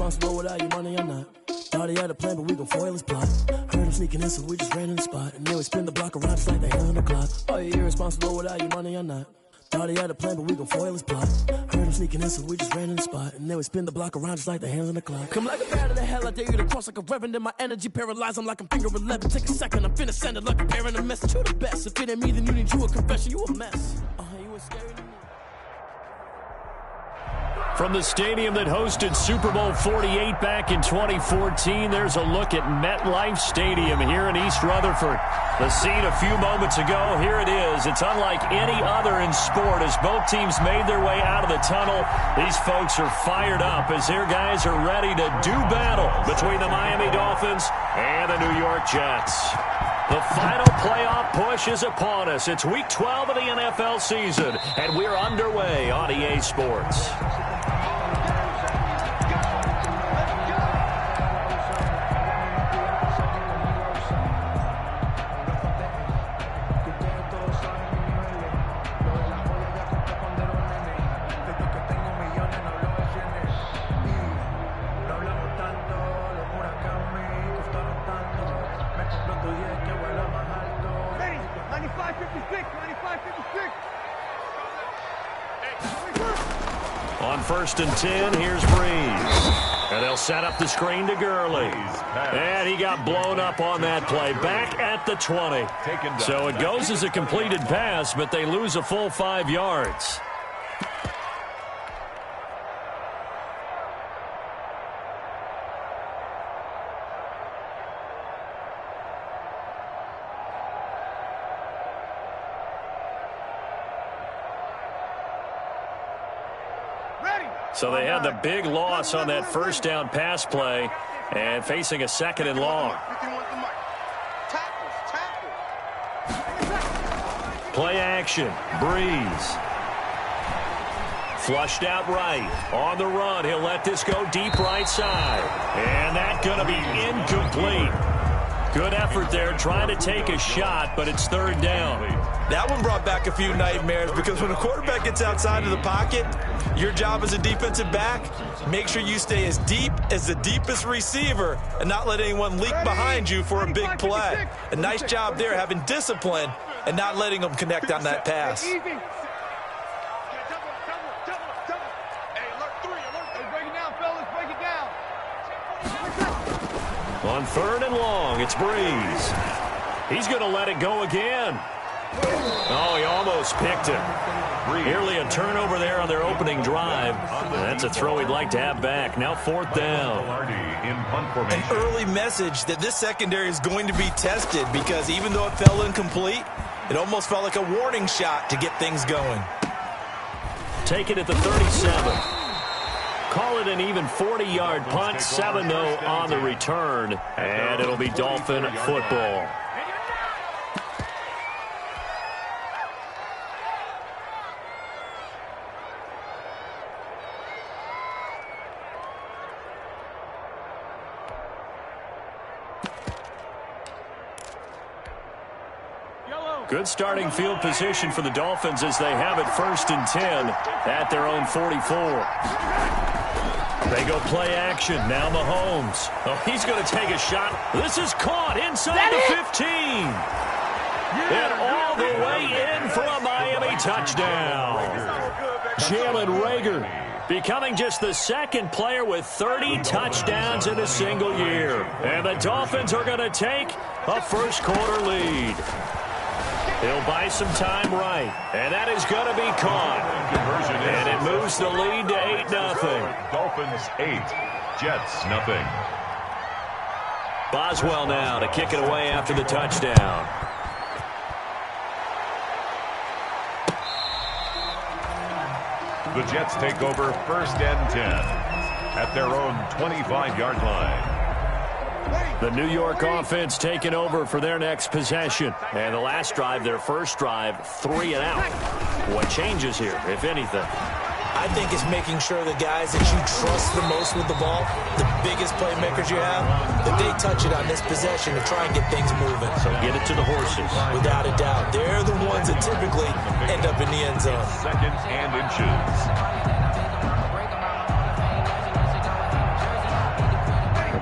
irresponsible without your money or not. Thought he had a plan, but we gon' foil his plot. Heard him sneaking in, so we just ran in the spot. And then we spin the block around just like the hell on the clock. Are you irresponsible without your money or not? Thought he had a plan, but we gon' foil his plot. Heard him sneaking in, so we just ran in the spot. And then we spin the block around just like the hands on the clock. Come like a bat of the hell, I dare you to cross like a reverend. And my energy paralyzed, I'm like I'm finger 11. Take a second, I'm finna send it like a bear in a message. You the best, if it ain't me, then you need you a confession. You a mess. You was scary to me. From the stadium that hosted Super Bowl 48 back in 2014, there's a look at MetLife Stadium here in East Rutherford. The scene a few moments ago, here it is. It's unlike any other in sport as both teams made their way out of the tunnel. These folks are fired up as their guys are ready to do battle between the Miami Dolphins and the New York Jets. The final playoff push is upon us. It's Week 12 of the NFL season, and we're underway on EA Sports. On 1st and 10, here's Breeze. And they'll set up the screen to Gurley. And he got blown up on that play. Back at the 20. So it goes as a completed pass, but they lose a full 5 yards. So they had the big loss on that first down pass play and facing a 2nd and long. Play action. Breeze. Flushed out right. On the run. He'll let this go deep right side. And that's going to be incomplete. Good effort there trying to take a shot, but it's 3rd down. That one brought back a few nightmares because when a quarterback gets outside of the pocket, your job as a defensive back, make sure you stay as deep as the deepest receiver and not let anyone leak behind you for a big play. A nice job there having discipline and not letting them connect on that pass. On 3rd and long, it's Breeze. He's going to let it go again. Oh, he almost picked it. Nearly a turnover there on their opening drive. That's a throw he'd like to have back. Now 4th down. An early message that this secondary is going to be tested because even though it fell incomplete, it almost felt like a warning shot to get things going. Take it at the 37. Call it an even 40-yard punt, 7-0 on the return, and it'll be Dolphin football. Good starting field position for the Dolphins as they have it 1st and 10 at their own 44. They go play action. Now Mahomes. Oh, he's going to take a shot. This is caught inside the 15. And all the way in for a Miami touchdown. Jalen Reagor becoming just the 2nd player with 30 touchdowns in a single year. And the Dolphins are going to take a first-quarter lead. He'll buy some time right, and that is going to be caught. And it moves the lead to 8-0. Dolphins 8, Jets 0. Boswell now to kick it away after the touchdown. The Jets take over 1st and 10 at their own 25-yard line. The New York offense taking over for their next possession. And the last drive, their first drive, 3 and out. What changes here, if anything? I think it's making sure the guys that you trust the most with the ball, the biggest playmakers you have, that they touch it on this possession to try and get things moving. So get it to the horses. Without a doubt. They're the ones that typically end up in the end zone. 2nd and inches.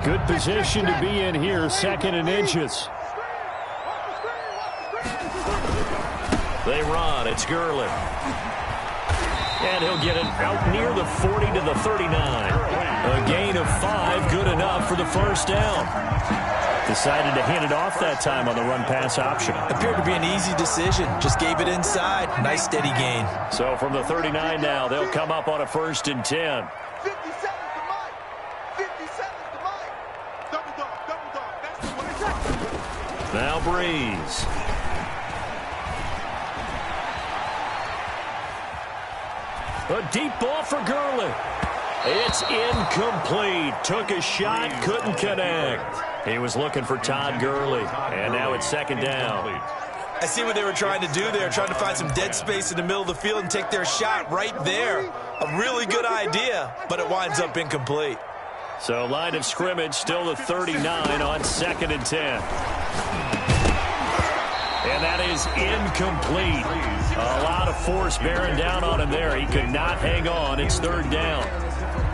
Good position to be in here, 2nd and inches. They run. It's Gurley. And he'll get it out near the 40 to the 39. A gain of 5, good enough for the first down. Decided to hand it off that time on the run-pass option. Appeared to be an easy decision. Just gave it inside. Nice, steady gain. So from the 39 now, they'll come up on a 1st and 10. 50 seconds to Mike. 50 seconds to Mike. Double dog, double dog. That's the one. Now Breeze. A deep ball for Gurley. It's incomplete. Took a shot, couldn't connect. He was looking for Todd Gurley, and now it's 2nd down. I see what they were trying to do there, trying to find some dead space in the middle of the field and take their shot right there. A really good idea, but it winds up incomplete. So line of scrimmage still the 39 on 2nd and 10. And that is incomplete. A lot of force bearing down on him there. He could not hang on. It's 3rd down.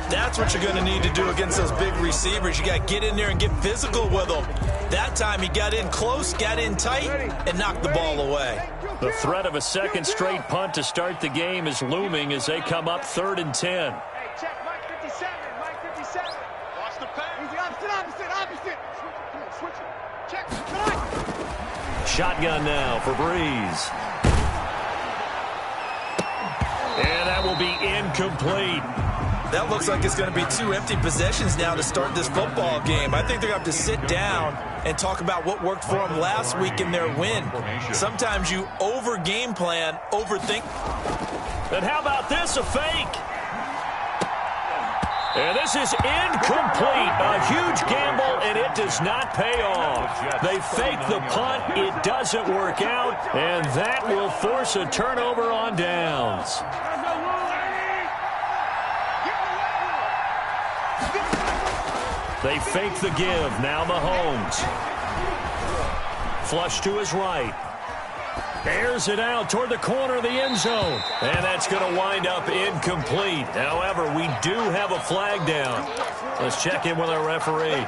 That's what you're going to need to do against those big receivers. You got to get in there and get physical with them. That time he got in close, got in tight, and knocked the ball away. The threat of a 2nd straight punt to start the game is looming as they come up 3rd and 10. Hey, check Mike 57. Mike 57. Watch the pass. Easy, opposite. Switch it. Check. Come on. Shotgun now for Breeze. And that will be incomplete. That looks like it's going to be 2 empty possessions now to start this football game. I think they're going to have to sit down and talk about what worked for them last week in their win. Sometimes you over-game plan, overthink. And how about this, a fake? And this is incomplete. A huge gamble, and it does not pay off. They fake the punt. It doesn't work out, and that will force a turnover on downs. They fake the give. Now Mahomes. Flush to his right. Airs it out toward the corner of the end zone. And that's going to wind up incomplete. However, we do have a flag down. Let's check in with our referee.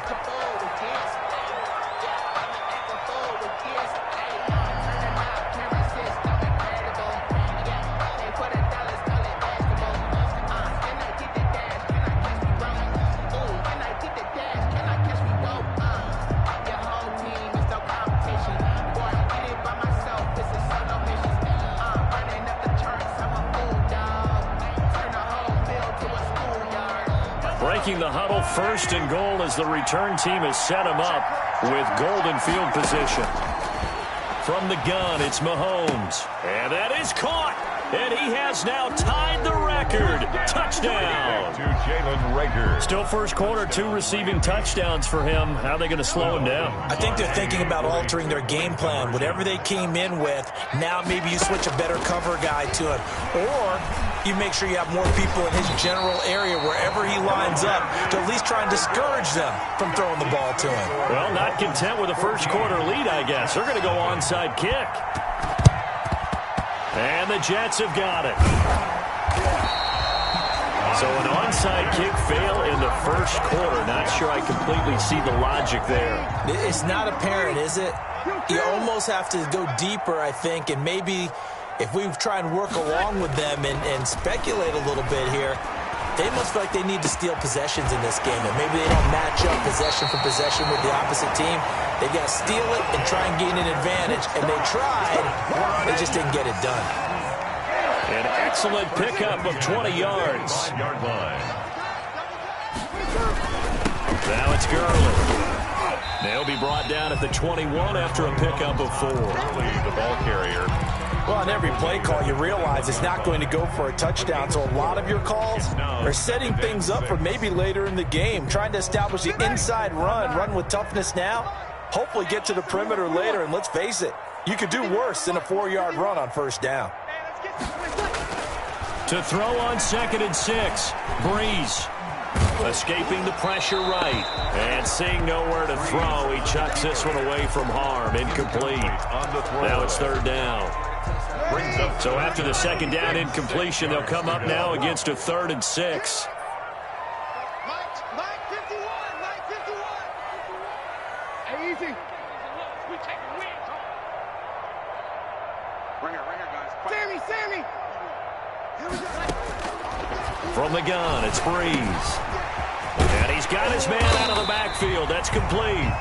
Breaking the huddle, 1st and goal as the return team has set him up with golden field position. From the gun, it's Mahomes. And that is caught. And he has now tied the record. Touchdown. To Jalen Reagor. Still first quarter, 2 receiving touchdowns for him. How are they going to slow him down? I think they're thinking about altering their game plan. Whatever they came in with, now maybe you switch a better cover guy to him. Or you make sure you have more people in his general area wherever he lines up to at least try and discourage them from throwing the ball to him. Well, not content with a first quarter lead, I guess. They're going to go onside kick. And the Jets have got it. So an onside kick fail in the first quarter. Not sure I completely see the logic there. It's not apparent, is it? You almost have to go deeper, I think, and maybe if we try and work along with them and speculate a little bit here, they must feel like they need to steal possessions in this game, and maybe they don't match up possession for possession with the opposite team. They've got to steal it and try and gain an advantage, and they tried. They just didn't get it done. An excellent pickup of 20 yards. Now it's Gurley. They'll be brought down at the 21 after a pickup of 4. The ball carrier. Well, on every play call, you realize it's not going to go for a touchdown. So a lot of your calls are setting things up for maybe later in the game, trying to establish the inside run with toughness now, hopefully get to the perimeter later. And let's face it, you could do worse than a 4-yard run on first down. To throw on 2nd and 6, Breeze. Escaping the pressure right. And seeing nowhere to throw, he chucks this one away from harm. Incomplete. Now it's 3rd down. So after the 2nd down incompletion, they'll come up now against a 3rd and 6. Mike 51. Hey, easy. We take the win. Right here, guys. Sammy. Here we go. From the gun, it's Breeze. And he's got his man out of the backfield. That's complete.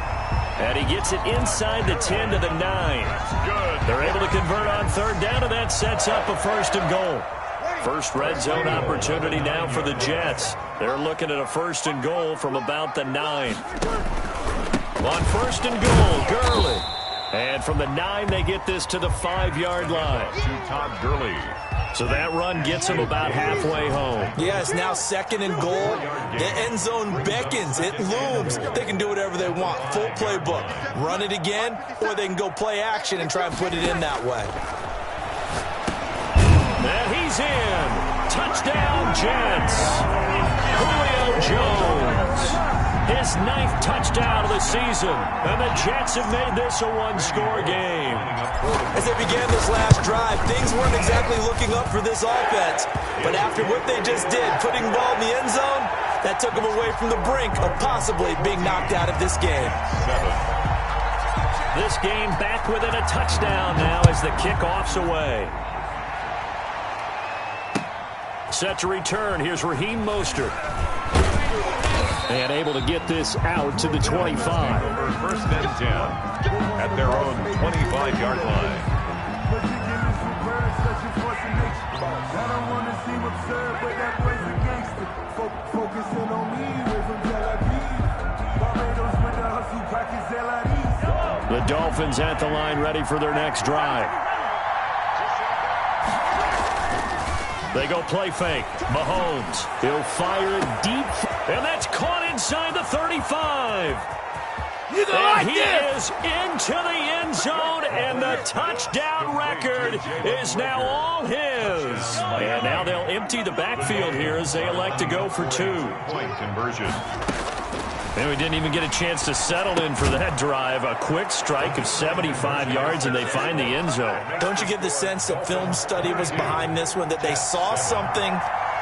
And he gets it inside the 10 to the 9. They're able to convert on third down, and that sets up a 1st and goal. First red zone opportunity now for the Jets. They're looking at a 1st and goal from about the 9. On 1st and goal, Gurley. And from the 9, they get this to the 5-yard line. To Todd Gurley. So that run gets them about halfway home. Yeah, it's now 2nd and goal. The end zone beckons. It looms. They can do whatever they want. Full playbook. Run it again, or they can go play action and try and put it in that way. And he's in. Touchdown, Jets. Julio Jones. His 9th touchdown of the season. And the Jets have made this a one-score game. As they began this last drive, things weren't exactly looking up for this offense. But after what they just did, putting the ball in the end zone, that took them away from the brink of possibly being knocked out of this game. This game back within a touchdown now as the kickoff's away. Set to return. Here's Raheem Mostert. And able to get this out to the 25. First and 10 at their own 25-yard line. The Dolphins at the line ready for their next drive. They go play fake. Mahomes. He'll fire it deep. And that's caught inside the 35. And he is into the end zone, and the touchdown record is now all his. And now they'll empty the backfield here as they elect to go for 2. Point conversion. And we didn't even get a chance to settle in for that drive. A quick strike of 75 yards, and they find the end zone. Don't you get the sense that film study was behind this one, that they saw something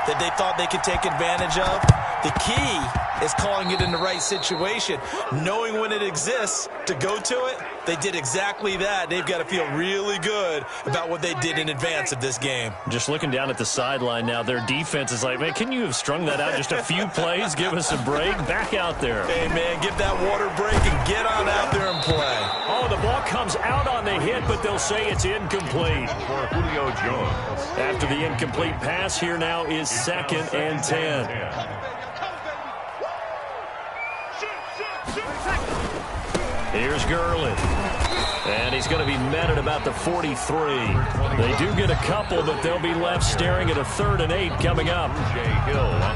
that they thought they could take advantage of? The key is calling it in the right situation, knowing when it exists to go to it. They did exactly that. They've got to feel really good about what they did in advance of this game. Just looking down at the sideline now, their defense is like, man, can you have strung that out just a few plays? Give us a break. Back out there. Hey, man, get that water break and get on out there and play. Oh, the ball comes out on the hit, but they'll say it's incomplete. For Julio Jones. After the incomplete pass, here now is 2nd and 10. Here's Gurley. And he's going to be met at about the 43. They do get a couple, but they'll be left staring at a 3rd and 8 coming up.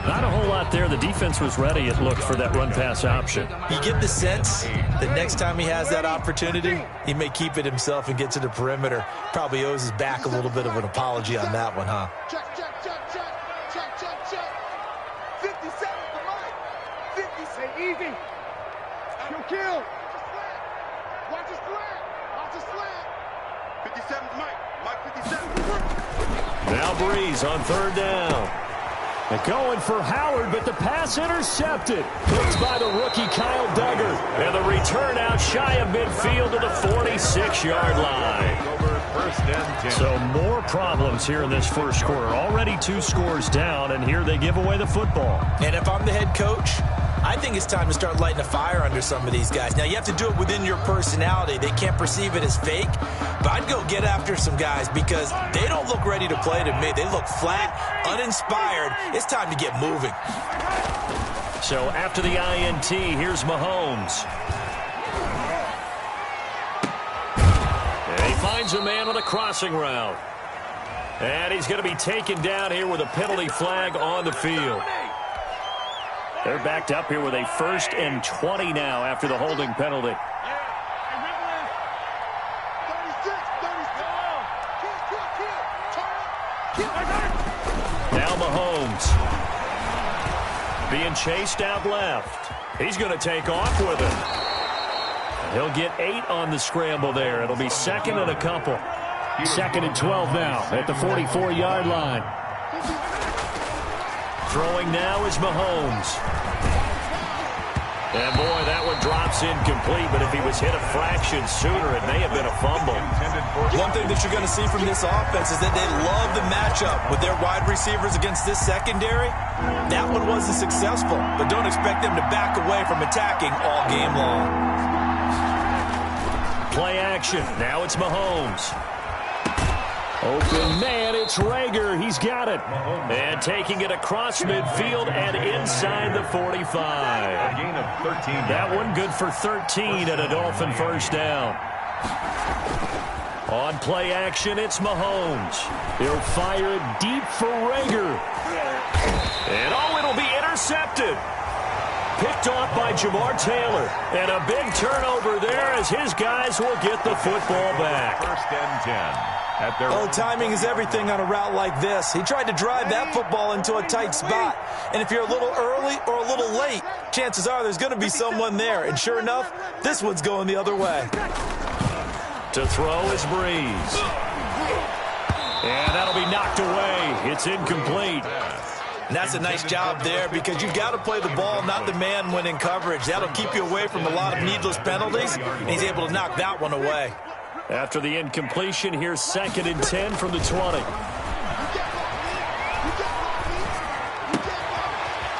Not a whole lot there. The defense was ready, it looked, for that run-pass option. You get the sense that next time he has that opportunity, he may keep it himself and get to the perimeter. Probably owes his back a little bit of an apology on that one, huh? Check. 57 for Mike. 50, say easy. Kill. Watch his slant. 57 Mike 57. Now Breeze on 3rd down. They're going for Howard, but the pass intercepted. Picked by the rookie Kyle Duggar. And the return out shy of midfield to the 46-yard line. First and 10. So more problems here in this first quarter. Already 2 scores down, and here they give away the football. And if I'm the head coach, I think it's time to start lighting a fire under some of these guys. Now, you have to do it within your personality. They can't perceive it as fake. But I'd go get after some guys because they don't look ready to play to me. They look flat, uninspired. It's time to get moving. So after the INT, here's Mahomes. And he finds a man on a crossing route. And he's going to be taken down here with a penalty flag on the field. They're backed up here with a 1st and 20 now after the holding penalty. Now Mahomes being chased out left. He's going to take off with it. He'll get 8 on the scramble there. It'll be 2nd and a couple. 2nd and 12 now at the 44-yard line. Throwing now is Mahomes. And, boy, that one drops incomplete, but if he was hit a fraction sooner, it may have been a fumble. One thing that you're going to see from this offense is that they love the matchup with their wide receivers against this secondary. That one wasn't successful, but don't expect them to back away from attacking all game long. Play action. Now it's Mahomes. Open man, it's Rager. He's got it. And taking it across midfield and inside the 45. A gain of 13. That one good for 13 and a Dolphin first down. On play action, it's Mahomes. He'll fire it deep for Rager. And, oh, it'll be intercepted. Picked off by Jamar Taylor. And a big turnover there as his guys will get the football back. First and 10. Oh, timing is everything on a route like this. He tried to drive that football into a tight spot. And if you're a little early or a little late, chances are there's going to be someone there. And sure enough, this one's going the other way. To throw is Breeze. And that'll be knocked away. It's incomplete. And that's a nice job there because you've got to play the ball, not the man when in coverage. That'll keep you away from a lot of needless penalties, and he's able to knock that one away. After the incompletion, here's 2nd and 10 from the 20.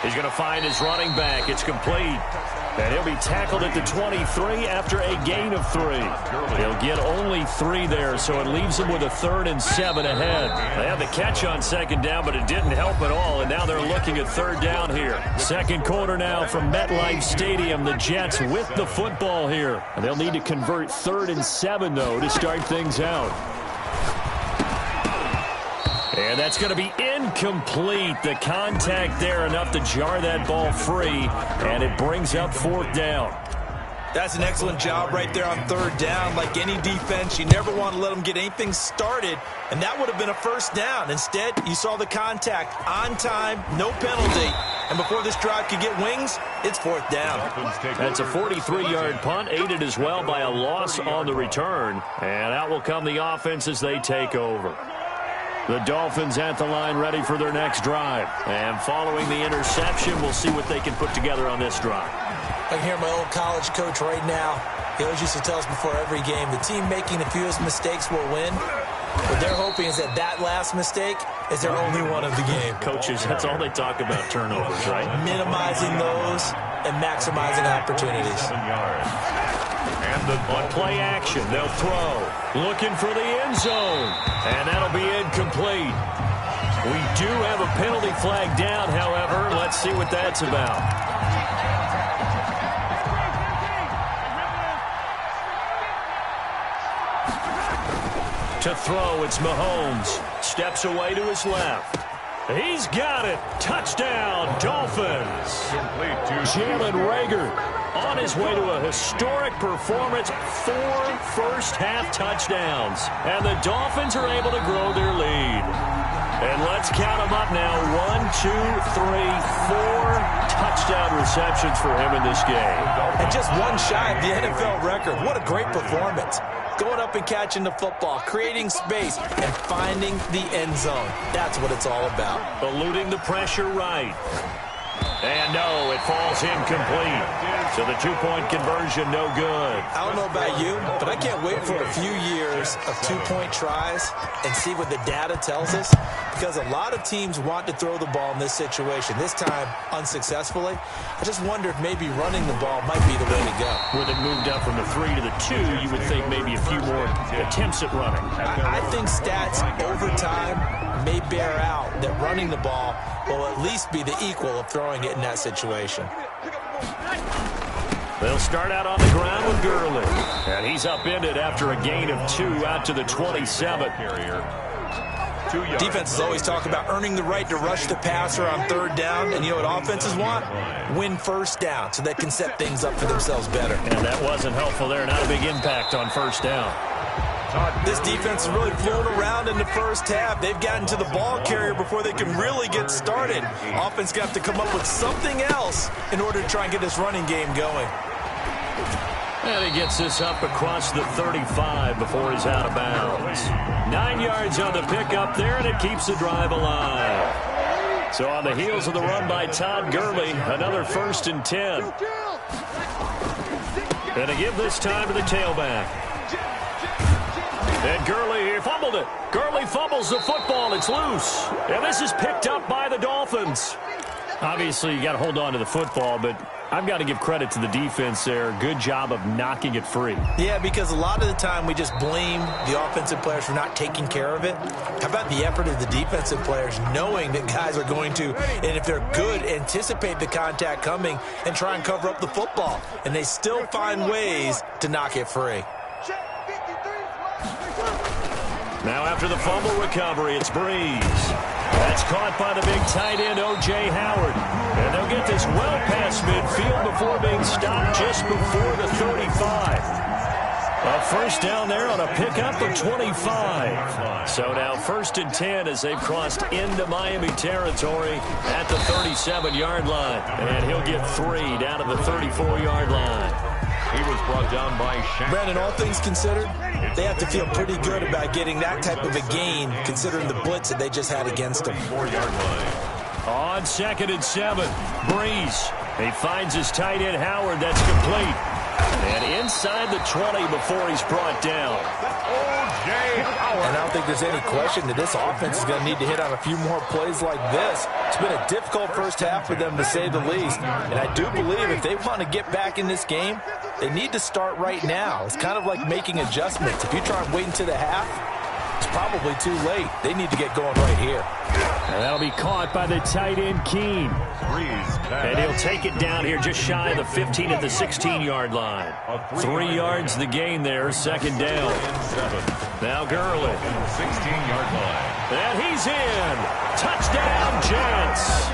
He's going to find his running back. It's complete. And he'll be tackled at the 23 after a gain of 3. He'll get only 3 there, so it leaves him with a 3rd and 7 ahead. They had the catch on 2nd down, but it didn't help at all, and now they're looking at 3rd down here. 2nd quarter now from MetLife Stadium. The Jets with the football here. And they'll need to convert 3rd and 7, though, to start things out. And that's going to be incomplete. The contact there enough to jar that ball free, and it brings up 4th down. That's an excellent job right there on 3rd down. Like any defense, you never want to let them get anything started, and that would have been a 1st down. Instead, you saw the contact on time, no penalty, and before this drive could get wings, it's 4th down. That's a 43-yard punt, aided as well by a loss on the return, and out will come the offense as they take over. The Dolphins at the line ready for their next drive. And following the interception, we'll see what they can put together on this drive. I can hear my old college coach right now. He always used to tell us before every game, the team making the fewest mistakes will win. What they're hoping is that that last mistake is their only one of the game. Coaches, that's all they talk about, turnovers, right? Minimizing those and maximizing opportunities. 7 yards. On play action, they'll throw. Looking for the end zone. And that'll be incomplete. We do have a penalty flag down, however. Let's see what that's about. To throw, it's Mahomes. Steps away to his left. He's got it. Touchdown, Dolphins. Jalen Rager on his way to a historic performance. 4 first-half touchdowns. And the Dolphins are able to grow their lead. And let's count them up now. 1, 2, 3, 4 touchdown receptions for him in this game. And just one shy of the NFL record. What a great performance. Going up and catching the football, creating space, and finding the end zone. That's what it's all about. Eluding the pressure right. And no, it falls incomplete. So the 2-point conversion, no good. I don't know about you, but I can't wait for a few years of 2-point tries and see what the data tells us. Because a lot of teams want to throw the ball in this situation. This time, unsuccessfully. I just wonder if maybe running the ball might be the way to go. With it moved up from the 3 to the 2, you would think maybe a few more attempts at running. I think stats over time may bear out that running the ball will at least be the equal of throwing it in that situation. They'll start out on the ground with Gurley. And he's upended after a gain of 2 out to the 27. Defenses always talk about earning the right to rush the passer on 3rd down. And you know what offenses want? Win 1st down so they can set things up for themselves better. And that wasn't helpful there. Not a big impact on 1st down. This defense has really flown around in the 1st half. They've gotten to the ball carrier before they can really get started. Offense got to come up with something else in order to try and get this running game going. And he gets this up across the 35 before he's out of bounds. 9 yards on the pickup there, and it keeps the drive alive. So on the heels of the run by Todd Gurley, another 1st and 10. And to give this time to the tailback. And Gurley here fumbled it. Gurley fumbles the football. It's loose. And this is picked up by the Dolphins. Obviously, you got to hold on to the football, but I've got to give credit to the defense there. Good job of knocking it free. Yeah, because a lot of the time we just blame the offensive players for not taking care of it. How about the effort of the defensive players knowing that guys are going to, and if they're good, anticipate the contact coming and try and cover up the football. And they still find ways to knock it free. Now after the fumble recovery, it's Breeze. That's caught by the big tight end, O.J. Howard. And they'll get this well past midfield before being stopped just before the 35. A first down there on a pickup of 25. So now 1st and 10 as they've crossed into Miami territory at the 37-yard line. And he'll get 3 down to the 34-yard line. He was brought down by Shaq. Brandon, all things considered, they have to feel pretty good about getting that type of a gain, considering the blitz that they just had against them. 4-yard line. On 2nd and 7, Breeze. He finds his tight end, Howard. That's complete. And inside the 20 before he's brought down. And I don't think there's any question that this offense is going to need to hit on a few more plays like this. It's been a difficult first half for them, to say the least. And I do believe if they want to get back in this game, they need to start right now. It's kind of like making adjustments. If you try and wait until the half, it's probably too late. They need to get going right here. And that'll be caught by the tight end, Keene. And he'll take it down here just shy of the 15 at the 16-yard line. 3 yards the gain there, 2nd down. Now Gurley. 16-yard line. And he's in. Touchdown, Jets.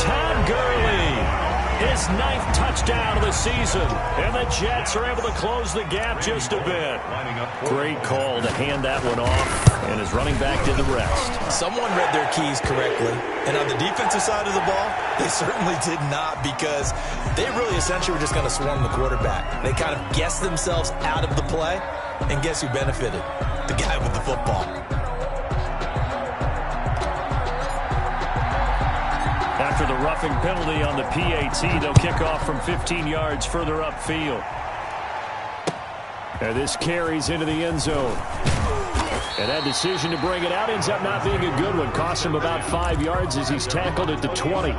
Todd Gurley. His 9th touchdown of the season. And the Jets are able to close the gap just a bit. Great call to hand that one off. And his running back did the rest. Someone read their keys correctly. And on the defensive side of the ball, they certainly did not, because they really essentially were just going to swarm the quarterback. They kind of guessed themselves out of the play. And guess who benefited? The guy with the football. After the roughing penalty on the PAT, they'll kick off from 15 yards further upfield. And this carries into the end zone. And that decision to bring it out ends up not being a good one. Cost him about 5 yards as he's tackled at the 20.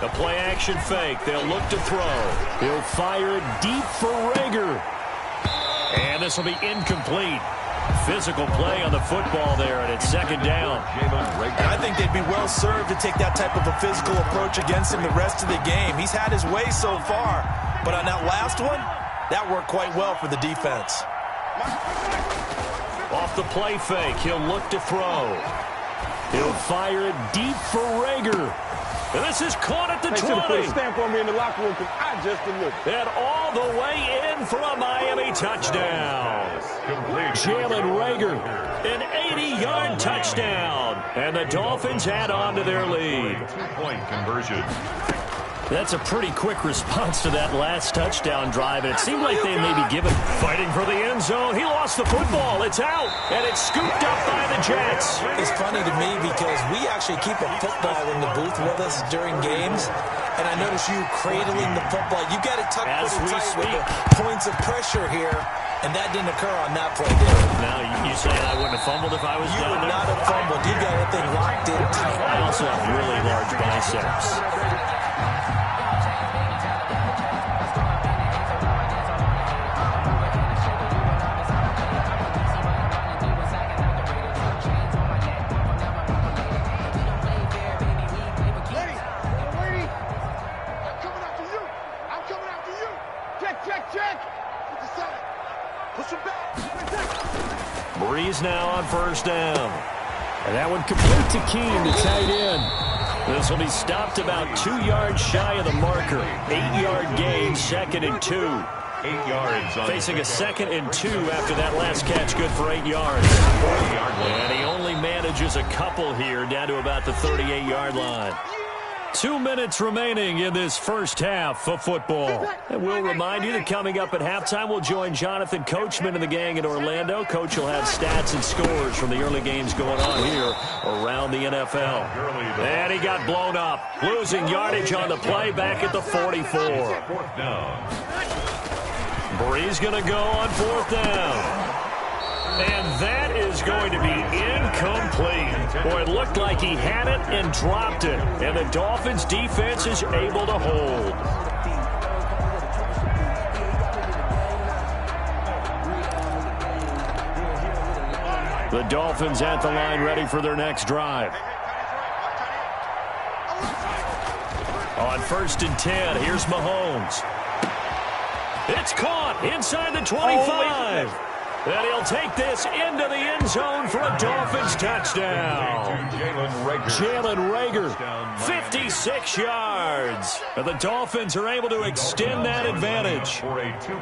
The play-action fake. They'll look to throw. He'll fire it deep for Rager. And this will be incomplete. Physical play on the football there, and it's 2nd down. And I think they'd be well served to take that type of a physical approach against him the rest of the game. He's had his way so far, but on that last one, that worked quite well for the defense. Off the play fake, he'll look to throw. He'll fire it deep for Rager. And this is caught at the 20. Put a stamp on me in the locker room because I just delivered. And all the way in for a Miami touchdown. Jalen Rager, an 80-yard touchdown. And the Dolphins add on to their lead. 2-point conversion. That's a pretty quick response to that last touchdown drive. And it seemed like they may be given fighting for the end zone. He lost the football. It's out. And it's scooped up by the Jets. It's funny to me because we actually keep a football in the booth with us during games. And I notice you cradling the football. You got it tucked pretty tight with the points of pressure here. And that didn't occur on that play, did it? Now, you saying I wouldn't have fumbled if I was You down would there? not have fumbled. You got that thing locked in tight. I also have really large biceps. Breeze now on 1st down. And that one complete to Keene, the tight end. This will be stopped about 2 yards shy of the marker. 8-yard gain, 2nd and 2. 8 yards. Facing a 2nd and 2 after that last catch, good for 8 yards. And he only manages a couple here, down to about the 38-yard line. 2 minutes remaining in this first half of football. And we'll remind you that coming up at halftime, we'll join Jonathan Coachman and the gang in Orlando. Coach will have stats and scores from the early games going on here around the NFL. And he got blown up, losing yardage on the play back at the 44. Bree's going to go on 4th down. And that is going to be incomplete. Boy, it looked like he had it and dropped it. And the Dolphins' defense is able to hold. The Dolphins at the line ready for their next drive. On 1st and 10, here's Mahomes. It's caught inside the 25. And he'll take this into the end zone for a Dolphins touchdown. Jalen Reagor, 56 yards. And the Dolphins are able to extend that advantage.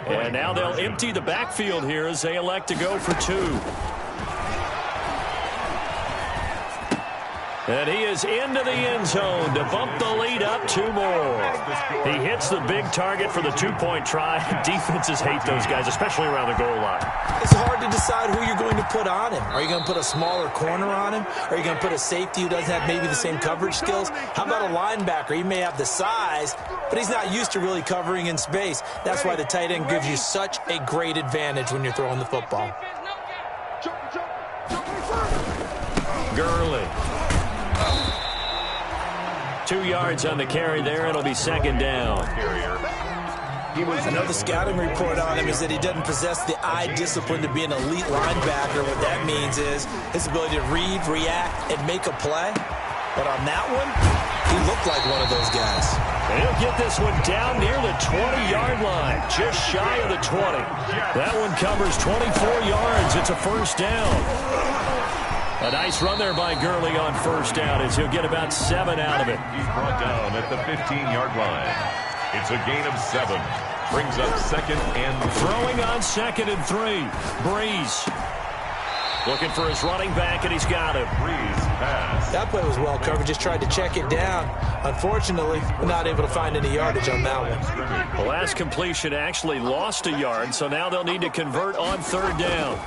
And now they'll empty the backfield here as they elect to go for 2. And he is into the end zone to bump the lead up 2 more. He hits the big target for the 2-point try. Defenses hate those guys, especially around the goal line. It's hard to decide who you're going to put on him. Are you going to put a smaller corner on him? Are you going to put a safety who doesn't have maybe the same coverage skills? How about a linebacker? He may have the size, but he's not used to really covering in space. That's why the tight end gives you such a great advantage when you're throwing the football. Gurley. 2 yards on the carry there. It'll be 2nd down. I know the scouting report on him is that he doesn't possess the eye discipline to be an elite linebacker. What that means is his ability to read, react, and make a play. But on that one, he looked like one of those guys. And he'll get this one down near the 20-yard line, just shy of the 20. That one covers 24 yards. It's a 1st down. A nice run there by Gurley on 1st down as he'll get about 7 out of it. He's brought down at the 15-yard line. It's a gain of 7. Brings up 2nd and 3. Throwing on 2nd and 3. Breeze. Looking for his running back, and he's got him. Breeze pass. That play was well covered. Just tried to check it down. Unfortunately, we're not able to find any yardage on that one. The last completion actually lost a yard, so now they'll need to convert on 3rd down.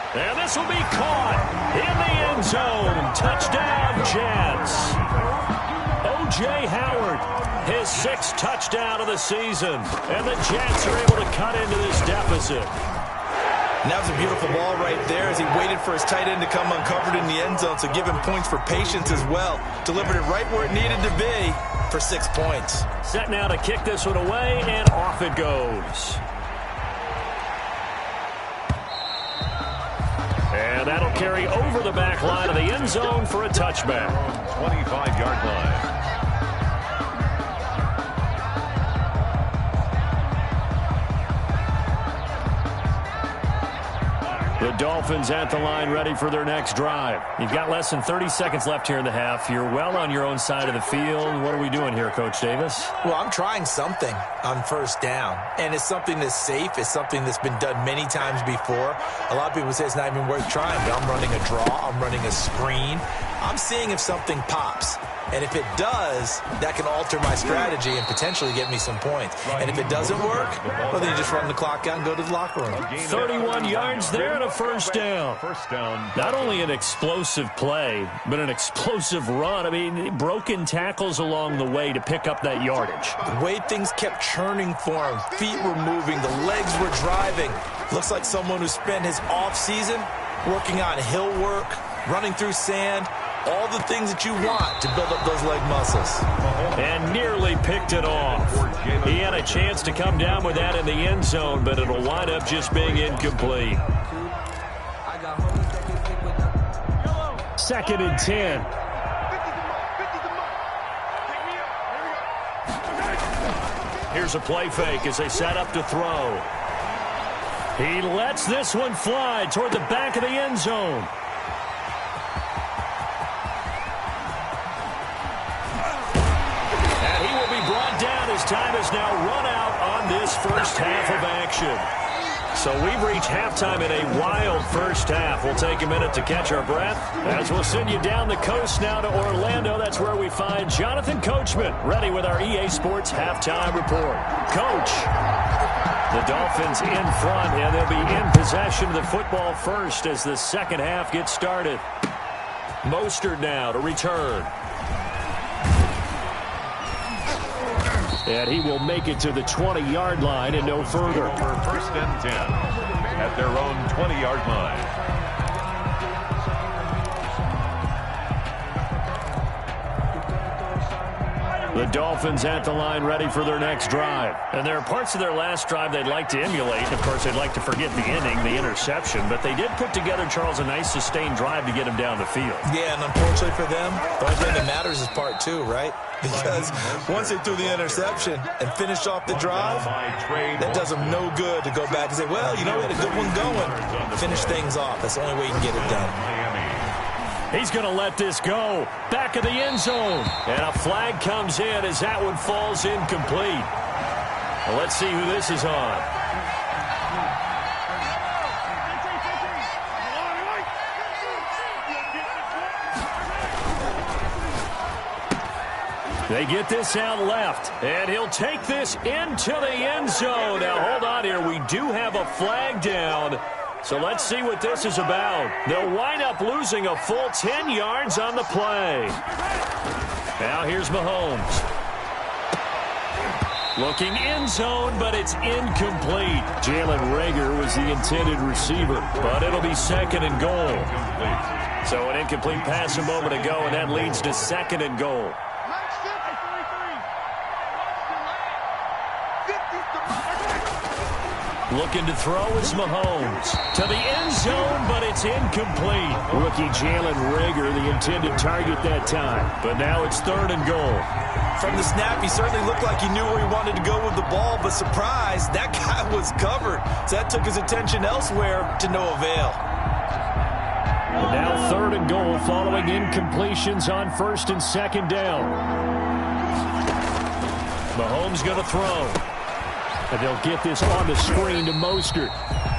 And this will be caught in the end zone. Touchdown, Jets. O.J. Howard, his 6th touchdown of the season. And the Jets are able to cut into this deficit. And that was a beautiful ball right there as he waited for his tight end to come uncovered in the end zone. So give him points for patience as well. Delivered it right where it needed to be for 6 points. Set now to kick this one away, and off it goes. And that'll carry over the back line of the end zone for a touchback. 25-yard line. The Dolphins at the line ready for their next drive. You've got less than 30 seconds left here in the half. You're well on your own side of the field. What are we doing here, Coach Davis? Well, I'm trying something on 1st down. And it's something that's safe. It's something that's been done many times before. A lot of people say it's not even worth trying, but I'm running a draw. I'm running a screen. I'm seeing if something pops. And if it does, that can alter my strategy and potentially get me some points. And if it doesn't work, well, then you just run the clock out and go to the locker room. 31 yards there and a 1st down. Not only an explosive play, but an explosive run. I mean, broken tackles along the way to pick up that yardage. The way things kept churning for him, feet were moving, the legs were driving. Looks like someone who spent his offseason working on hill work, running through sand, all the things that you want to build up those leg muscles. And nearly picked it off. He had a chance to come down with that in the end zone, but it'll wind up just being incomplete. 2nd and 10. Here's a play fake as they set up to throw. He lets this one fly toward the back of the end zone. His time is now run out on this first half of action. So we've reached halftime in a wild first half. We'll take a minute to catch our breath as we'll send you down the coast now to Orlando. That's where we find Jonathan Coachman ready with our EA Sports halftime report. Coach, the Dolphins in front, and they'll be in possession of the football first as the second half gets started. Mostert now to return. And he will make it to the 20-yard line and no further. For first and 10 at their own 20-yard line. The Dolphins at the line ready for their next drive. And there are parts of their last drive they'd like to emulate. Of course, they'd like to forget the inning, the interception. But they did put together, Charles, a nice sustained drive to get him down the field. Yeah, and unfortunately for them, the only thing that matters is part two, right? Because once they threw the interception and finished off the drive, that does them no good to go back and say, well, you know, we had a good one going. Finish things off. That's the only way you can get it done. He's going to let this go. Back of the end zone. And a flag comes in as that one falls incomplete. Well, let's see who this is on. They get this out left, and he'll take this into the end zone. Now, hold on here. We do have a flag down. So let's see what this is about. They'll wind up losing a full 10 yards on the play. Now here's Mahomes. Looking end zone, but it's incomplete. Jalen Reagor was the intended receiver, but it'll be second and goal. So an incomplete pass a moment ago, and that leads to second and goal. Looking to throw is Mahomes. To the end zone, but it's incomplete. Rookie Jalen Reagor, the intended target that time. But now it's third and goal. From the snap, he certainly looked like he knew where he wanted to go with the ball, but surprise, that guy was covered. So that took his attention elsewhere to no avail. And now third and goal following incompletions on first and second down. Mahomes going to throw. And they'll get this on the screen to Mostert.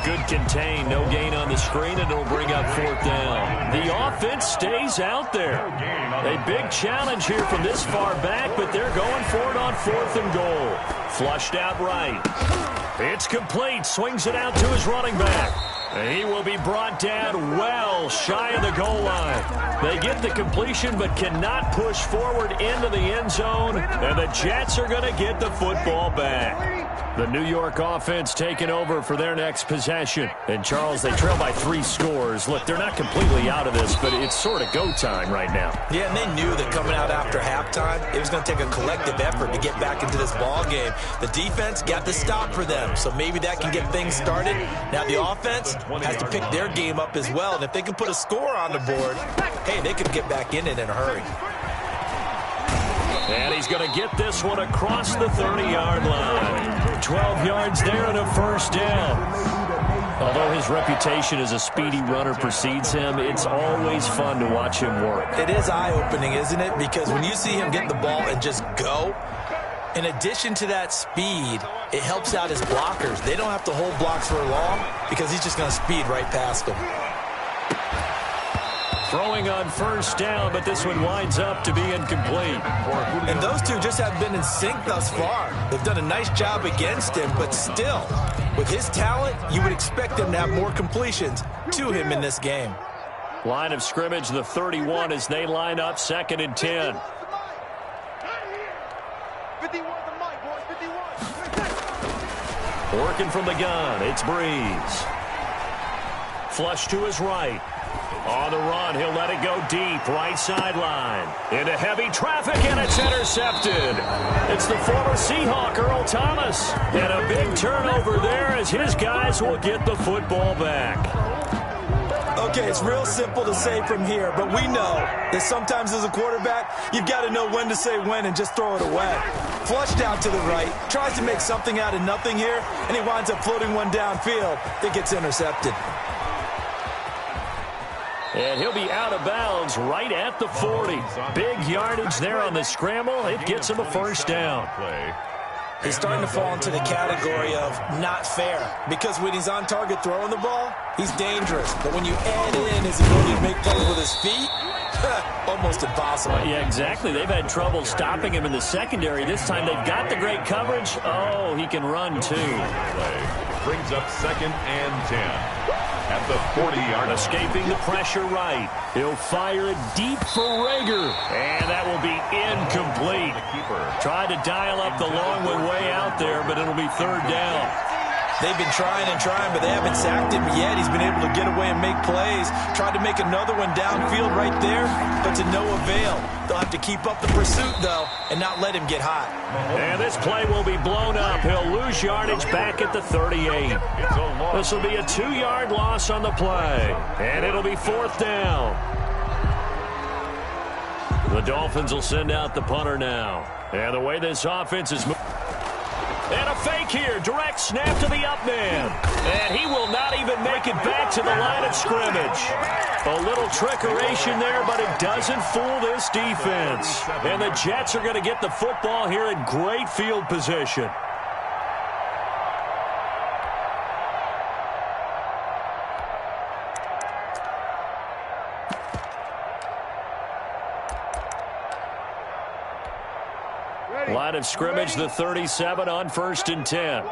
Good contain, no gain on the screen, and it'll bring up fourth down. The offense stays out there. A big challenge here from this far back, but they're going for it on fourth and goal. Flushed out right. It's complete. Swings it out to his running back. He will be brought down well shy of the goal line. They get the completion but cannot push forward into the end zone, and the Jets are going to get the football back. The New York offense taking over for their next possession. And, Charles, they trail by 3 scores. Look, they're not completely out of this, but it's sort of go time right now. Yeah, and they knew that coming out after halftime, it was going to take a collective effort to get back into this ball game. The defense got the stop for them, so maybe that can get things started. Now the offense has to pick their game up as well, and if they can put a score on the board, hey, they could get back in it in a hurry. And he's going to get this one across the 30-yard line. 12 yards there and a first down. Although his reputation as a speedy runner precedes him, it's always fun to watch him work. It is eye-opening, isn't it? Because when you see him get the ball and just go, in addition to that speed, it helps out his blockers. They don't have to hold blocks for long because he's just going to speed right past them. Throwing on first down, but this one winds up to be incomplete. And those two just have been in sync thus far. They've done a nice job against him, but still, with his talent, you would expect him to have more completions to him in this game. Line of scrimmage, the 31, as they line up second and 10. 51 the mic, boys, 51. Working from the gun, it's Breeze. Flush to his right. On the run, he'll let it go deep, right sideline. Into heavy traffic, and it's intercepted. It's the former Seahawk, Earl Thomas. And a big turnover there as his guys will get the football back. Okay, it's real simple to say from here, but we know that sometimes as a quarterback, you've got to know when to say when and just throw it away. Flushed out to the right, tries to make something out of nothing here, and he winds up floating one downfield that gets intercepted. And he'll be out of bounds right at the 40. Big yardage there on the scramble. It gets him a first down. He's starting to fall into the category of not fair, because when he's on target throwing the ball, he's dangerous. But when you add in his ability to make plays with his feet, almost impossible. Yeah, exactly. They've had trouble stopping him in the secondary. This time they've got the great coverage. Oh, he can run too. Brings up 2nd and 10. At the 40-yard line. Escaping the pressure right. He'll fire it deep for Rager. And that will be incomplete. Tried to dial up the long way out there, but it'll be 3rd down. They've been trying and trying, but they haven't sacked him yet. He's been able to get away and make plays. Tried to make another one downfield right there, but to no avail. They'll have to keep up the pursuit, though, and not let him get hot. And this play will be blown up. He'll lose yardage back at the 38. This will be a 2-yard loss on the play, and it'll be 4th down. The Dolphins will send out the punter now. And the way this offense is moving. And a fake here. Direct snap to the up man. And he will not even make it back to the line of scrimmage. A little trickeration there, but it doesn't fool this defense. And the Jets are going to get the football here in great field position. Line of scrimmage, the 37 on 1st and 10.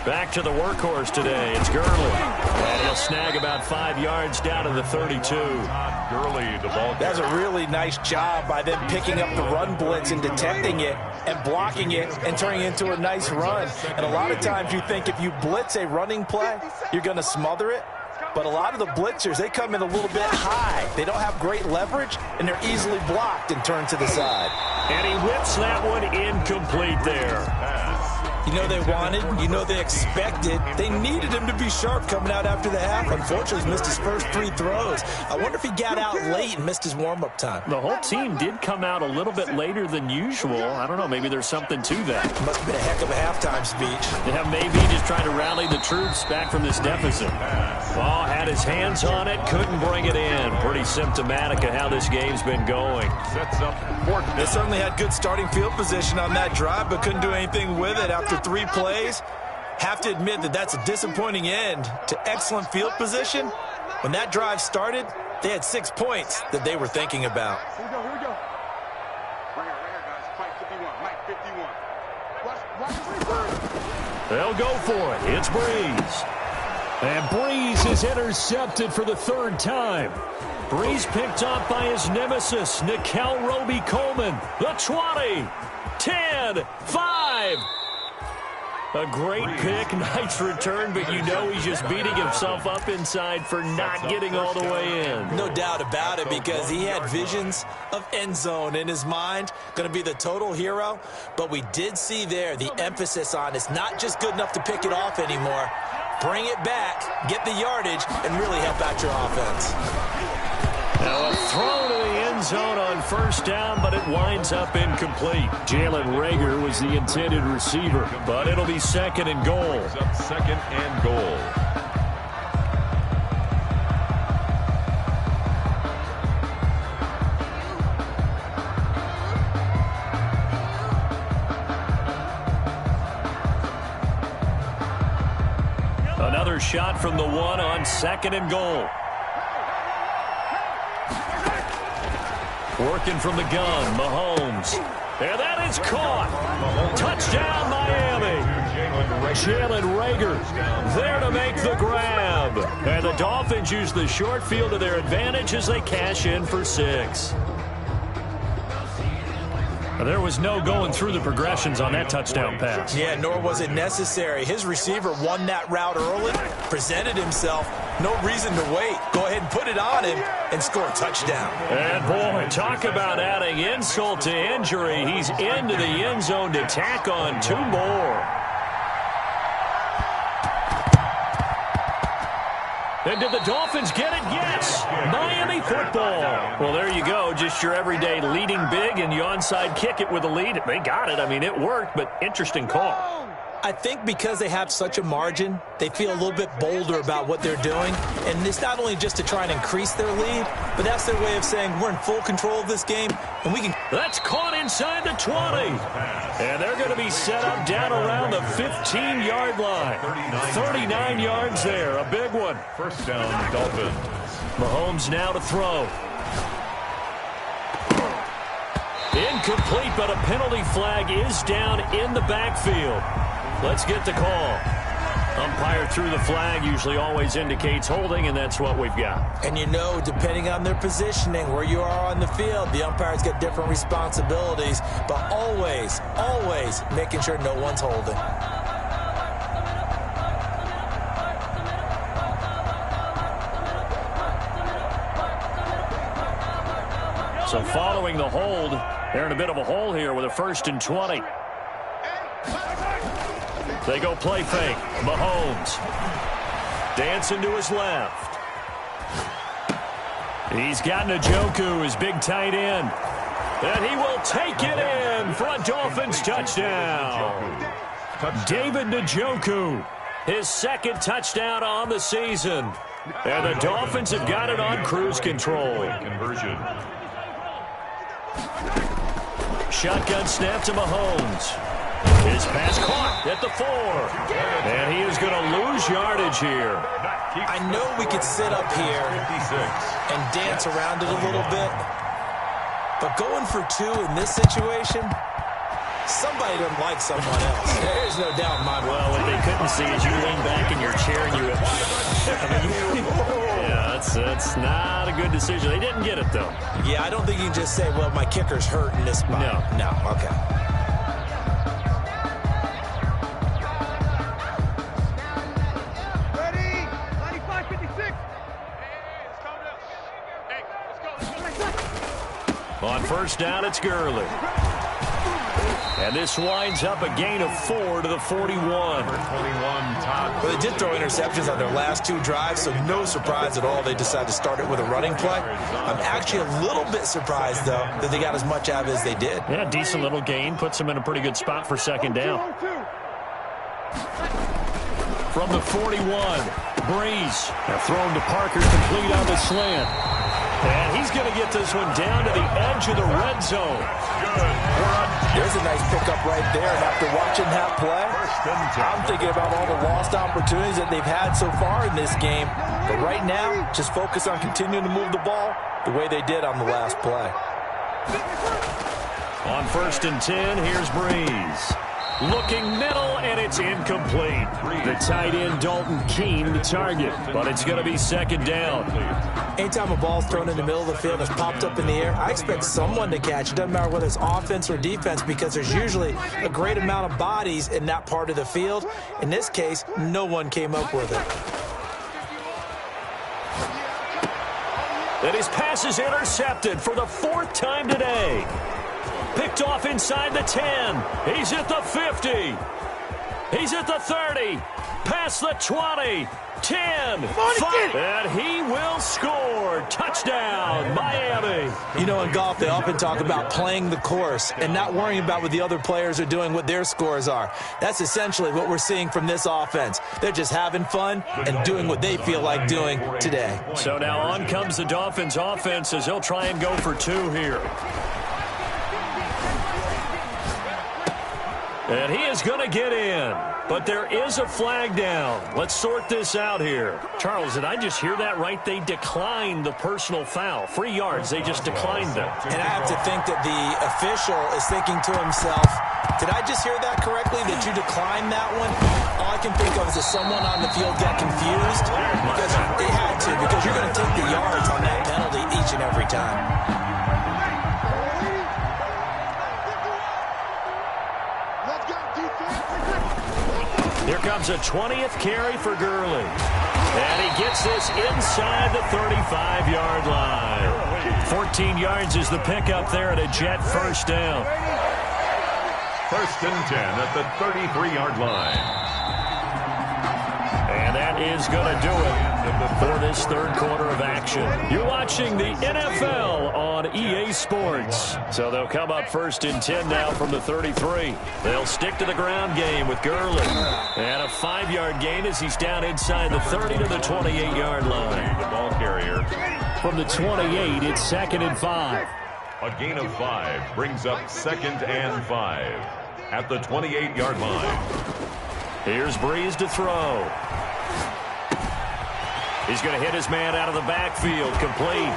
Back to the workhorse today. It's Gurley. And he'll snag about 5 yards down to the 32. Gurley, the ball. That's a really nice job by them picking up the run blitz and detecting it and blocking it and turning it into a nice run. And a lot of times you think if you blitz a running play, you're going to smother it. But a lot of the blitzers, they come in a little bit high. They don't have great leverage, and they're easily blocked and turned to the side. And he whips that one incomplete there. You know they wanted, you know they expected. They needed him to be sharp coming out after the half. Unfortunately, he's missed his first 3 throws. I wonder if he got out late and missed his warm-up time. The whole team did come out a little bit later than usual. I don't know, maybe there's something to that. Must have been a heck of a halftime speech. Yeah, maybe just trying to rally the troops back from this deficit. Ball had his hands on it, couldn't bring it in. Pretty symptomatic of how this game's been going. Sets up 4th down. They certainly had good starting field position on that drive, but couldn't do anything with it after 3 plays. Have to admit that that's a disappointing end to excellent field position. When that drive started, they had 6 points that they were thinking about. Here we go. Right here, guys. Mike 51. Watch this. They'll go for it. It's Breeze. And Breeze is intercepted for the 3rd time. Breeze picked off by his nemesis, Nickel Roby-Coleman. The 20, 10, 5. A great pick, nice return, but you know he's just beating himself up inside for not getting all the way in. No doubt about it, because he had visions of end zone in his mind. Going to be the total hero, but we did see there the emphasis on it's not just good enough to pick it off anymore. Bring it back, get the yardage, and really help out your offense. Now a throw to the end zone on 1st down, but it winds up incomplete. Jalen Rager was the intended receiver, but it'll be 2nd and goal. Up 2nd and goal. Another shot from the 1 on 2nd and goal. Working from the gun, Mahomes. And that is caught. Touchdown, Miami. Jalen Rager there to make the grab. And the Dolphins use the short field to their advantage as they cash in for 6. There was no going through the progressions on that touchdown pass. Yeah, nor was it necessary. His receiver won that route early, presented himself. No reason to wait. Go ahead and put it on him and score a touchdown. And, boy, talk about adding insult to injury. He's into the end zone to tack on 2 more. And did the Dolphins get it? Yes! Miami football. Well, there you go. Just your everyday leading big, and you onside kick it with a lead. They got it. I mean, it worked, but interesting call. I think because they have such a margin, they feel a little bit bolder about what they're doing. And it's not only just to try and increase their lead, but that's their way of saying we're in full control of this game, and we can That's caught inside the 20. And they're going to be set up down around the 15-yard line. 39 yards there, a big one. First down, Dolphins. Mahomes now to throw. Incomplete, but a penalty flag is down in the backfield. Let's get the call. Umpire threw the flag, usually always indicates holding, and that's what we've got. And you know, depending on their positioning, where you are on the field, the umpires get different responsibilities, but always, always making sure no one's holding. So following the hold, they're in a bit of a hole here with a 1st and 20. They go play fake. Mahomes dancing to his left. He's got Njoku, his big tight end. And he will take it in for a Dolphins touchdown. David Njoku, his 2nd touchdown on the season. And the Dolphins have got it on cruise control. Conversion. Shotgun snap to Mahomes. His pass caught at the 4. And he is going to lose yardage here. I know we could sit up here and dance around it a little bit, but going for 2 in this situation, somebody doesn't like someone else. There's no doubt in my mind. Well, what they couldn't see is you lean back in your chair and you yeah, that's not a good decision. They didn't get it, though. Yeah, I don't think you can just say, well, my kicker's hurt in this spot. No, okay. On 1st down, it's Gurley. And this winds up a gain of 4 to the 41. Well, they did throw interceptions on their last 2 drives, so no surprise at all they decided to start it with a running play. I'm actually a little bit surprised, though, that they got as much out of it as they did. Yeah, decent little gain. Puts them in a pretty good spot for 2nd down. From the 41, Breeze. Now thrown to Parker, complete on the slant. And he's going to get this one down to the edge of the red zone. There's a nice pickup right there. And after watching that play, I'm thinking about all the lost opportunities that they've had so far in this game. But right now, just focus on continuing to move the ball the way they did on the last play. On 1st and 10, here's Breeze. Looking middle, and it's incomplete. The tight end, Dalton Keene, the target. But it's going to be 2nd down. Anytime a ball's thrown in the middle of the field and it's popped up in the air, I expect someone to catch. It doesn't matter whether it's offense or defense, because there's usually a great amount of bodies in that part of the field. In this case, no one came up with it. And his pass is intercepted for the 4th time today. Picked off inside the 10. He's at the 50. He's at the 30. Past the 20. 10. 5. And he will score. Touchdown, Miami. You know, in golf, they often talk about playing the course and not worrying about what the other players are doing, what their scores are. That's essentially what we're seeing from this offense. They're just having fun and doing what they feel like doing today. So now on comes the Dolphins offense as he'll try and go for 2 here. And he is going to get in. But there is a flag down. Let's sort this out here. Charles, did I just hear that right? They declined the personal foul. 3 yards, they just declined them. And I have to think that the official is thinking to himself, did I just hear that correctly, that you declined that one? All I can think of is that someone on the field got confused, because they had to, because you're going to take the yards on that penalty each and every time. Here comes a 20th carry for Gurley. And he gets this inside the 35-yard line. 14 yards is the pickup there at a Jet 1st down. 1st and 10 at the 33-yard line. And that is going to do it for this 3rd quarter of action. You're watching the NFL on EA Sports. So they'll come up 1st and 10 now from the 33. They'll stick to the ground game with Gurley. And a 5-yard gain as he's down inside the 30 to the 28-yard line. The ball carrier. From the 28, it's 2nd and 5. A gain of 5 brings up 2nd and 5 at the 28-yard line. Here's Breeze to throw. He's going to hit his man out of the backfield, complete.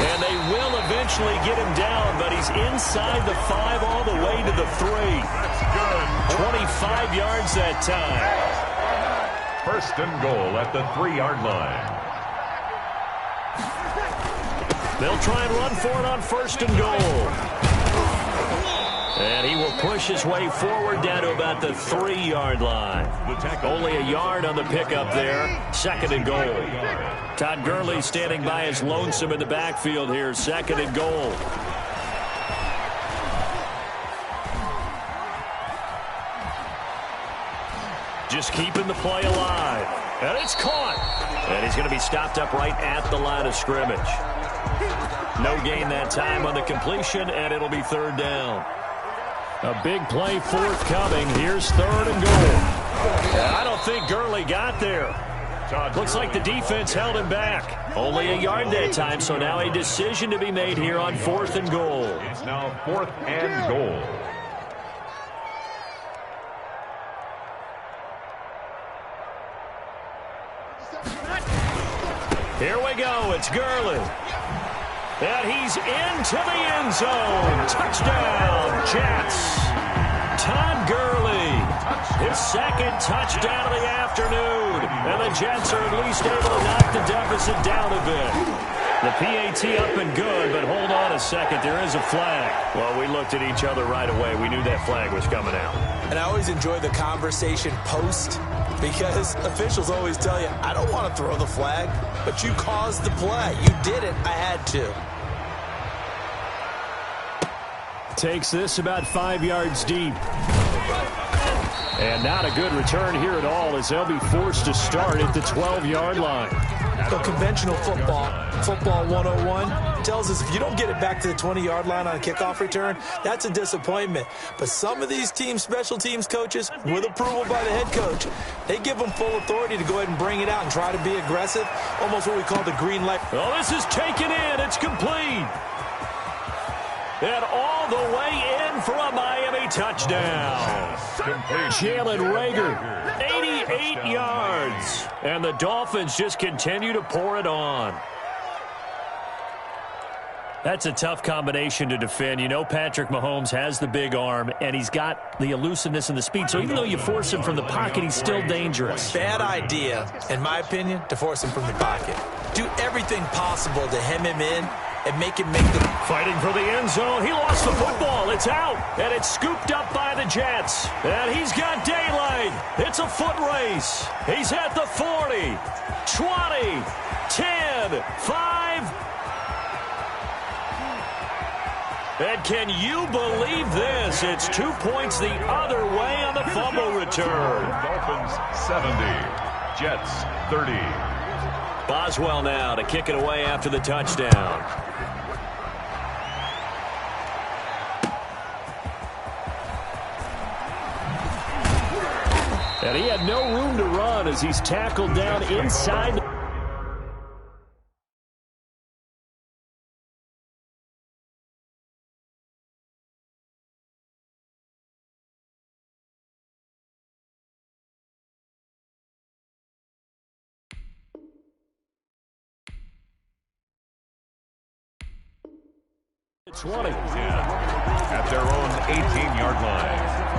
And they will eventually get him down, but he's inside the 5 all the way to the 3. That's good. 25 yards that time. 1st and goal at the 3-yard line. They'll try and run for it on 1st and goal. And he will push his way forward down to about the 3-yard line. Only a yard on the pickup there. 2nd and goal. Todd Gurley standing by as lonesome in the backfield here. 2nd and goal. Just keeping the play alive. And it's caught. And he's going to be stopped up right at the line of scrimmage. No gain that time on the completion, and it'll be 3rd down. A big play forthcoming. Here's 3rd and goal. I don't think Gurley got there. Looks like the defense held him back. Only a yard that time, so now a decision to be made here on 4th and goal. It's now 4th and goal. Here we go. It's Gurley. And he's into the end zone. Touchdown, Jets. Todd Gurley, his 2nd touchdown of the afternoon. And the Jets are at least able to knock the deficit down a bit. The PAT up and good, but hold on a second. There is a flag. Well, we looked at each other right away. We knew that flag was coming out. And I always enjoy the conversation post, because officials always tell you, I don't want to throw the flag, but you caused the play. You did it. I had to. Takes this about 5 yards deep. And not a good return here at all, as they'll be forced to start at the 12-yard line. So conventional football 101, tells us if you don't get it back to the 20-yard line on a kickoff return, that's a disappointment. But some of these special teams coaches, with approval by the head coach, they give them full authority to go ahead and bring it out and try to be aggressive, almost what we call the green light. Well, this is taken in. It's complete. And all the way in for a Miami touchdown. Jalen Reagor, 88 yards. And the Dolphins just continue to pour it on. That's a tough combination to defend. You know Patrick Mahomes has the big arm, and he's got the elusiveness and the speed. So even though you force him from the pocket, he's still dangerous. Bad idea, in my opinion, to force him from the pocket. Do everything possible to hem him in and make him make the... Fighting for the end zone. He lost the football. It's out. And it's scooped up by the Jets. And he's got daylight. It's a foot race. He's at the 40, 20, 10, 5. And can you believe this? It's 2 points the other way on the fumble return. Dolphins 70, Jets 30. Boswell now to kick it away after the touchdown. And he had no room to run as he's tackled down inside. The 20. At their own 18-yard line.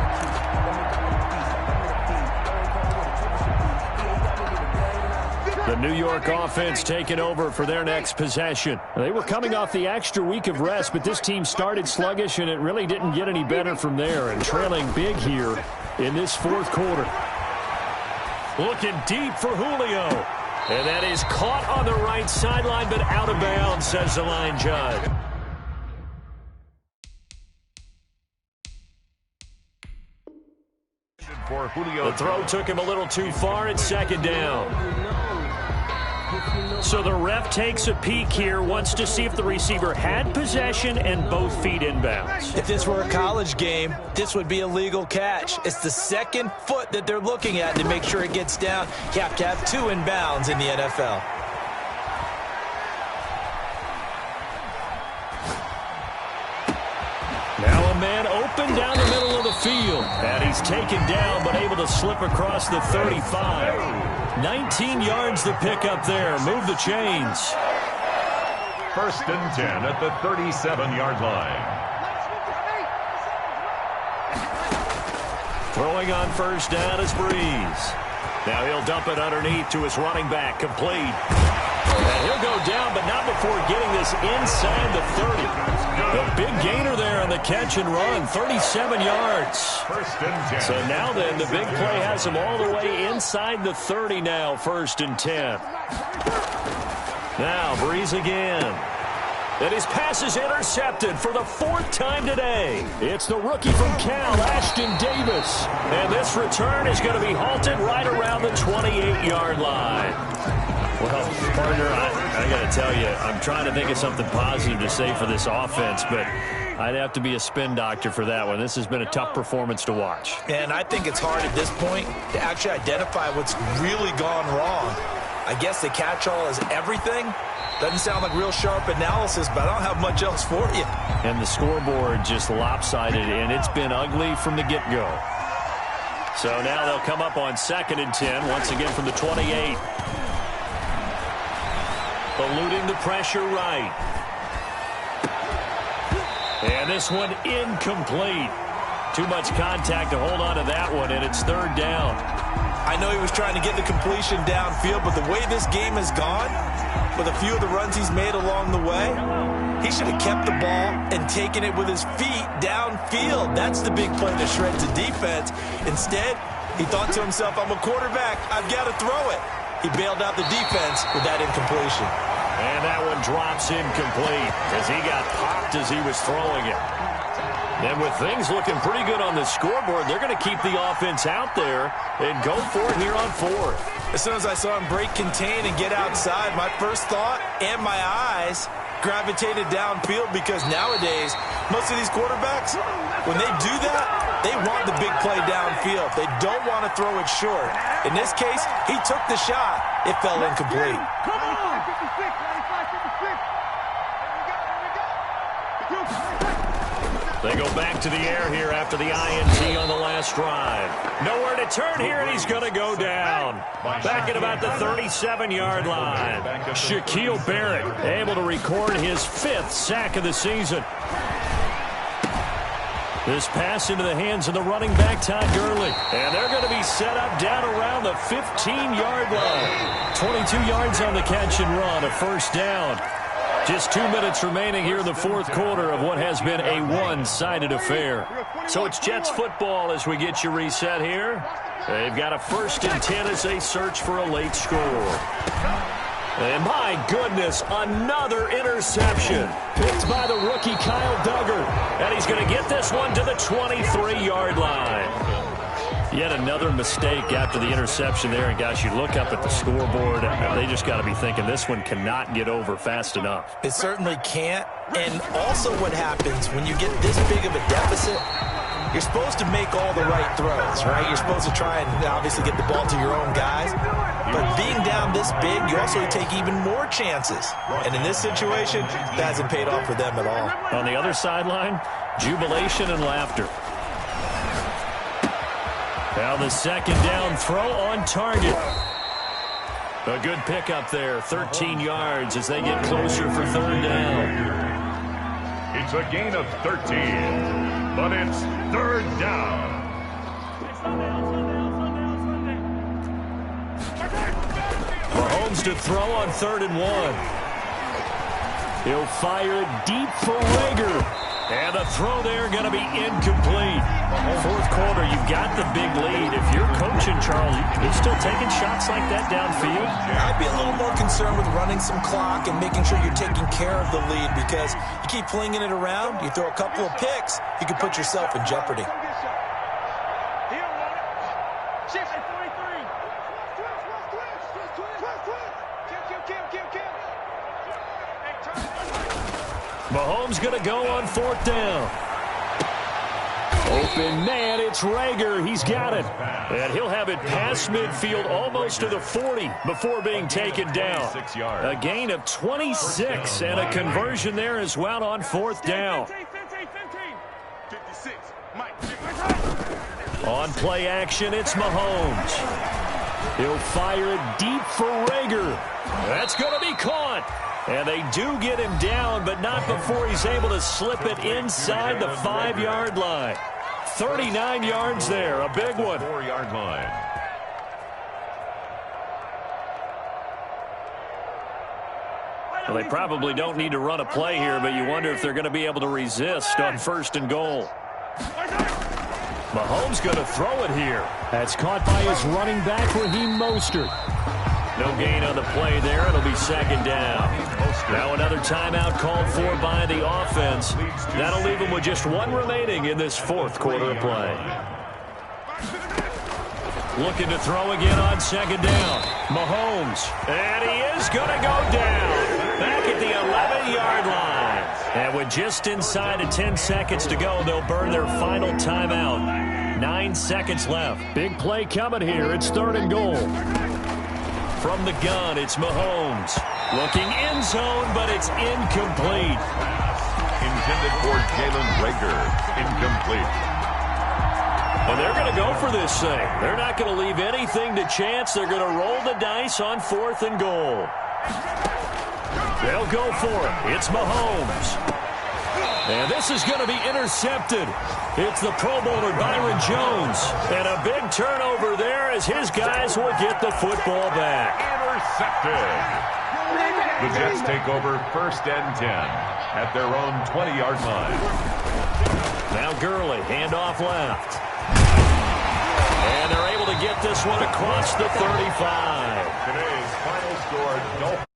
The New York offense taking over for their next possession. They were coming off the extra week of rest, but this team started sluggish, and it really didn't get any better from there. And trailing big here in this 4th quarter. Looking deep for Julio. And that is caught on the right sideline, but out of bounds, says the line judge. The throw took him a little too far. It's 2nd down. So the ref takes a peek here, wants to see if the receiver had possession and both feet inbounds. If this were a college game, this would be a legal catch. It's the 2nd foot that they're looking at to make sure it gets down. You have to have 2 inbounds in the NFL. open down the middle of the field. And he's taken down, but able to slip across the 35. 19 yards to pick up there. Move the chains. 1st and 10 at the 37-yard line. Throwing on 1st down is Breeze. Now he'll dump it underneath to his running back. Complete. And he'll go down, but not before getting this inside the 30. The big gainer there on the catch and run. 37 yards. 1st and 10. So now then, the big play has him all the way inside the 30 now. 1st and 10. Now Breeze again. And his pass is intercepted for the 4th time today. It's the rookie from Cal, Ashton Davis. And this return is going to be halted right around the 28-yard line. Well, partner, I got to tell you, I'm trying to think of something positive to say for this offense, but I'd have to be a spin doctor for that one. This has been a tough performance to watch. And I think it's hard at this point to actually identify what's really gone wrong. I guess the catch-all is everything. Doesn't sound like real sharp analysis, but I don't have much else for you. And the scoreboard just lopsided, and it's been ugly from the get-go. So now they'll come up on 2nd and 10, once again from the 28. Eluding the pressure right. And this one incomplete. Too much contact to hold on to that one, and it's 3rd down. I know he was trying to get the completion downfield, but the way this game has gone, with a few of the runs he's made along the way, he should have kept the ball and taken it with his feet downfield. That's the big play that shreds the defense. Instead, he thought to himself, I'm a quarterback, I've got to throw it. He bailed out the defense with that incompletion. And that one drops incomplete as he got popped as he was throwing it. And with things looking pretty good on the scoreboard, they're going to keep the offense out there and go for it here on 4th. As soon as I saw him break contain and get outside, my first thought and my eyes gravitated downfield, because nowadays, most of these quarterbacks, when they do that, they want the big play downfield. They don't want to throw it short. In this case, he took the shot. It fell incomplete. Come on! They go back to the air here after the INT on the last drive. Nowhere to turn here, and he's going to go down. Back at about the 37-yard line. Shaquille Barrett able to record his 5th sack of the season. This pass into the hands of the running back, Todd Gurley. And they're going to be set up down around the 15-yard line. 22 yards on the catch and run, a 1st down. Just 2 minutes remaining here in the 4th quarter of what has been a one-sided affair. So it's Jets football as we get you reset here. They've got a 1st and 10 as they search for a late score. And my goodness, another interception. Picked by the rookie Kyle Duggar. And he's going to get this one to the 23-yard line. Yet another mistake after the interception there. And, guys, you look up at the scoreboard, they just got to be thinking this one cannot get over fast enough. It certainly can't. And also what happens when you get this big of a deficit, you're supposed to make all the right throws, right? You're supposed to try and obviously get the ball to your own guys. But being down this big, you also take even more chances. And in this situation, that hasn't paid off for them at all. On the other sideline, jubilation and laughter. Now the 2nd down throw on target. A good pickup there, 13 yards as they get closer for 3rd down. It's a gain of 13, but it's 3rd down. Mahomes to throw on 3rd and 1. He'll fire it deep for Rager. And the throw there going to be incomplete. 4th quarter, you've got the big lead. If you're coaching, Charles, you're still taking shots like that downfield? I'd be a little more concerned with running some clock and making sure you're taking care of the lead, because you keep flinging it around, you throw a couple of picks, you can put yourself in jeopardy. Mahomes going to go on 4th down. Open man, it's Rager. He's got it. And he'll have it past midfield almost to the 40 before being taken down. A gain of 26 and a conversion there as well on 4th down. 56. On play action, it's Mahomes. He'll fire it deep for Rager. That's going to be caught. And they do get him down, but not before he's able to slip it inside the 5-yard line. 39 yards there, a big one. 4-yard line. Well, they probably don't need to run a play here, but you wonder if they're going to be able to resist on 1st and goal. Mahomes going to throw it here. That's caught by his running back, Raheem Mostert. No gain on the play there. It'll be 2nd down. Now another timeout called for by the offense. That'll leave them with just 1 remaining in this 4th quarter of play. Looking to throw again on 2nd down. Mahomes. And he is going to go down. Back at the 11-yard line. And with just inside of 10 seconds to go, they'll burn their final timeout. 9 seconds left. Big play coming here. It's 3rd and goal. From the gun, it's Mahomes. Looking end zone, but it's incomplete. Intended for Jalen Rager. Incomplete. And they're going to go for this thing. They're not going to leave anything to chance. They're going to roll the dice on 4th and goal. They'll go for it. It's Mahomes. And this is going to be intercepted. It's the Pro Bowler Byron Jones. And a big turnover there as his guys will get the football back. Intercepted. The Jets take over 1st and 10 at their own 20-yard line. Now Gurley, handoff left. And they're able to get this one across the 35. Today's final score, Dolphins.